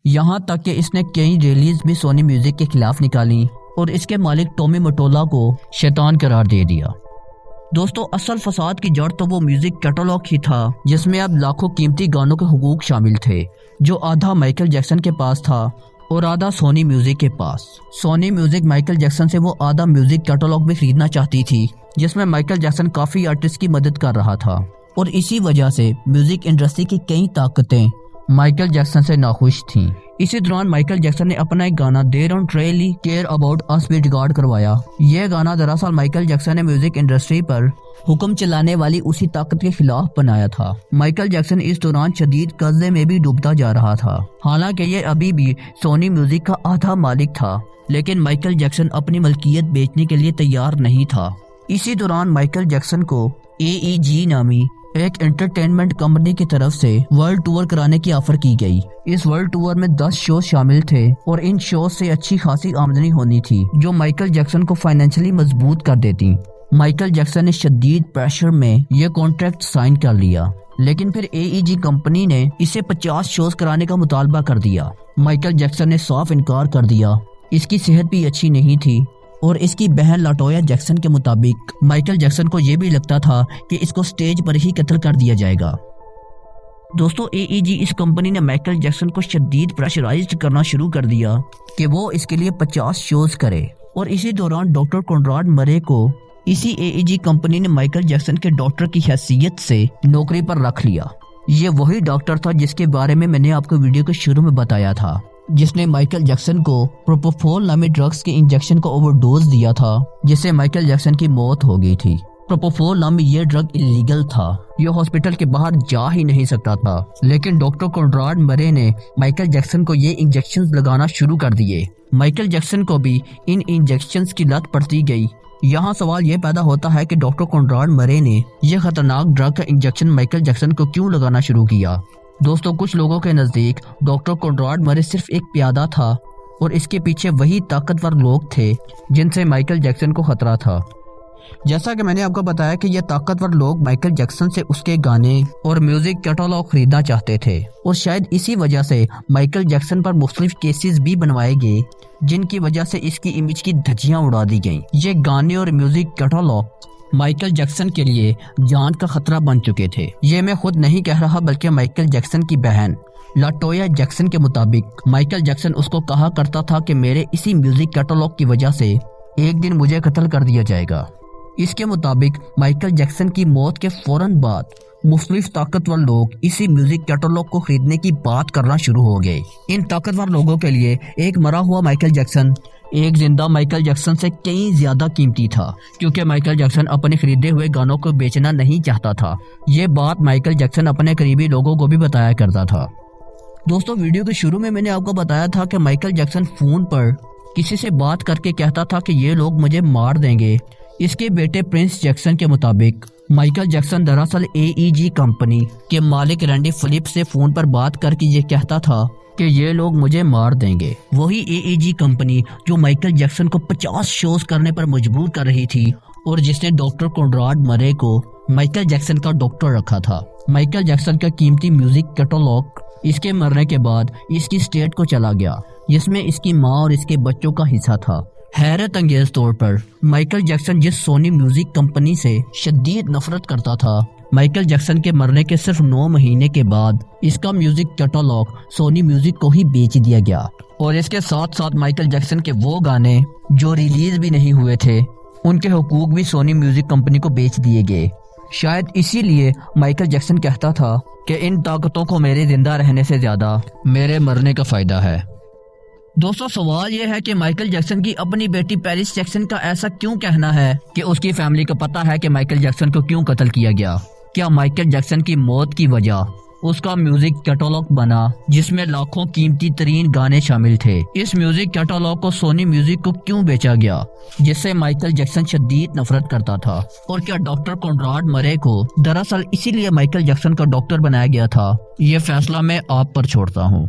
यहाँ तक कि इसने कई रैलीज भी सोनी म्यूजिक के खिलाफ निकाली और इसके मालिक टॉमी मोटोला को शैतान करार दे दिया। दोस्तों, असल फसाद की जड़ तो वो म्यूजिक कैटलॉग ही था जिसमें अब लाखों कीमती गानों के हुकूक शामिल थे, जो आधा माइकल जैक्सन के पास था और आधा सोनी म्यूजिक के पास। सोनी म्यूजिक माइकल जैक्सन से वो आधा म्यूजिक कैटलॉग भी खरीदना चाहती थी, जिसमें माइकल जैक्सन काफी आर्टिस्ट की मदद कर रहा था और इसी वजह से म्यूजिक इंडस्ट्री की कई ताकतें माइकल जैक्सन से नाखुश थीं। इसी दौरान माइकल जैक्सन ने अपना एक गाना they don't really care about us भी रिकॉर्ड करवाया। यह गाना दरअसल माइकल जैक्सन ने म्यूजिक इंडस्ट्री पर हुक्म चलाने वाली उसी ताकत के खिलाफ बनाया था। माइकल जैक्सन इस दौरान शदीद कर्जे में भी डूबता जा रहा था। हालांकि ये अभी भी सोनी म्यूजिक का आधा मालिक था, लेकिन माइकल जैक्सन अपनी मलकियत बेचने के लिए तैयार नहीं था। इसी दौरान माइकल जैक्सन को AEG नामी एक एंटरटेनमेंट कंपनी की तरफ से वर्ल्ड टूर कराने की ऑफर की गई। इस वर्ल्ड टूर में 10 शो शामिल थे और इन शो से अच्छी खासी आमदनी होनी थी, जो माइकल जैक्सन को फाइनेंशियली मजबूत कर देती। माइकल जैक्सन ने शदीद प्रेशर में यह कॉन्ट्रैक्ट साइन कर लिया, लेकिन फिर AEG कंपनी ने इसे 50 शोज कराने का मुतालबा कर दिया। माइकल जैक्सन ने साफ इनकार कर दिया। इसकी सेहत भी अच्छी नहीं थी और इसकी बहन लाटोया जैक्सन के मुताबिक माइकल जैक्सन को यह भी लगता था कि इसको स्टेज पर ही कत्ल कर दिया जाएगा। दोस्तों, AEG इस कंपनी ने माइकल जैक्सन को शदीद प्रेशराइज्ड करना शुरू कर दिया कि वो इसके लिए 50 शोज करे और इसी दौरान डॉक्टर कॉनराड मरे को इसी AEG कंपनी ने माइकल जैक्सन के डॉक्टर की हैसियत से नौकरी पर रख लिया। ये वही डॉक्टर था जिसके बारे में मैंने आपको वीडियो के शुरू में बताया था, जिसने माइकल जैक्सन को प्रोपोफोल नामी ड्रग्स के इंजेक्शन को ओवरडोज दिया था, जिससे माइकल जैक्सन की मौत हो गई थी। प्रोपोफोल नामी ये ड्रग इलीगल था, ये हॉस्पिटल के बाहर जा ही नहीं सकता था, लेकिन डॉक्टर कॉनराड मरे ने माइकल जैक्सन को ये इंजेक्शंस लगाना शुरू कर दिए। माइकल जैक्सन को भी इन इंजेक्शंस की लत पड़ती गई। यहाँ सवाल ये पैदा होता है कि डॉक्टर कॉनराड मरे ने यह खतरनाक ड्रग का इंजेक्शन माइकल जैक्सन को क्यों लगाना शुरू किया। दोस्तों, कुछ लोगों के नजदीक डॉक्टर कॉनराड मरे सिर्फ एक प्यादा था और इसके पीछे वही ताकतवर लोग थे जिनसे माइकल जैक्सन को खतरा था। जैसा कि मैंने आपको बताया कि ये ताकतवर लोग माइकल जैक्सन से उसके गाने और म्यूजिक कैटलॉग खरीदना चाहते थे और शायद इसी वजह से माइकल जैक्सन पर मुख्तलिफ केसेस भी बनवाए गए, जिनकी वजह से इसकी इमेज की धज्जियां उड़ा दी गईं। ये गाने और म्यूजिक कैटलॉग माइकल जैक्सन के लिए जान का खतरा बन चुके थे। ये मैं खुद नहीं कह रहा, बल्कि माइकल जैक्सन की बहन लाटोया जैक्सन के मुताबिक माइकल जैक्सन उसको कहा करता था कि मेरे इसी म्यूजिक कैटलॉग की वजह से एक दिन मुझे कत्ल कर दिया जाएगा। इसके मुताबिक माइकल जैक्सन की मौत के फौरन बाद मुख्तलिफ ताकतवर लोग इसी म्यूजिक कैटलॉग को खरीदने की बात करना शुरू हो गए। इन ताकतवर लोगों के लिए एक मरा हुआ माइकल जैक्सन एक जिंदा माइकल जैक्सन से कई ज्यादा कीमती था, क्योंकि माइकल जैक्सन अपने खरीदे हुए गानों को बेचना नहीं चाहता था। ये बात माइकल जैक्सन अपने करीबी लोगों को भी बताया करता था। दोस्तों, वीडियो के शुरू में मैंने आपको बताया था कि माइकल जैक्सन फोन पर किसी से बात करके कहता था कि ये लोग मुझे मार देंगे। इसके बेटे प्रिंस जैक्सन के मुताबिक माइकल जैक्सन दरअसल AEG कंपनी के मालिक रैंडी फिलिप से फोन पर बात करके ये कहता था कि ये लोग मुझे मार देंगे। वही AEG कंपनी जो माइकल जैक्सन को 50 शोज करने पर मजबूर कर रही थी और जिसने डॉक्टर कॉनराड मरे को माइकल जैक्सन का डॉक्टर रखा था। माइकल जैक्सन का कीमती म्यूजिक कैटलॉग इसके मरने के बाद इसकी स्टेट को चला गया, जिसमें इसकी माँ और इसके बच्चों का हिस्सा था। हैरत अंगेज तौर पर माइकल जैक्सन जिस सोनी म्यूजिक कंपनी से शदीद नफरत करता था, माइकल जैक्सन के मरने के सिर्फ 9 महीने के बाद इसका म्यूजिक कैटलॉग सोनी म्यूजिक को ही बेच दिया गया और इसके साथ साथ माइकल जैक्सन के वो गाने जो रिलीज भी नहीं हुए थे, उनके हुकूक भी सोनी म्यूजिक कंपनी को बेच दिए गए। शायद इसीलिए माइकल जैक्सन कहता था कि इन ताकतों को मेरे जिंदा रहने से ज्यादा मेरे मरने का फायदा है। दोस्तों, सवाल यह है कि माइकल जैक्सन की अपनी बेटी पेरिस जैक्सन का ऐसा क्यों कहना है कि उसकी फैमिली को पता है कि माइकल जैक्सन को क्यों कत्ल किया गया। क्या माइकल जैक्सन की मौत की वजह उसका म्यूजिक कैटलॉग बना जिसमें लाखों कीमती तरीन गाने शामिल थे? इस म्यूजिक कैटलॉग को सोनी म्यूजिक को क्यों बेचा गया, जिससे माइकल जैक्सन शदीद नफरत करता था? और क्या डॉक्टर कॉनराड मरे को दरअसल इसीलिए माइकल जैक्सन का डॉक्टर बनाया गया था? ये फैसला मैं आप पर छोड़ता हूँ।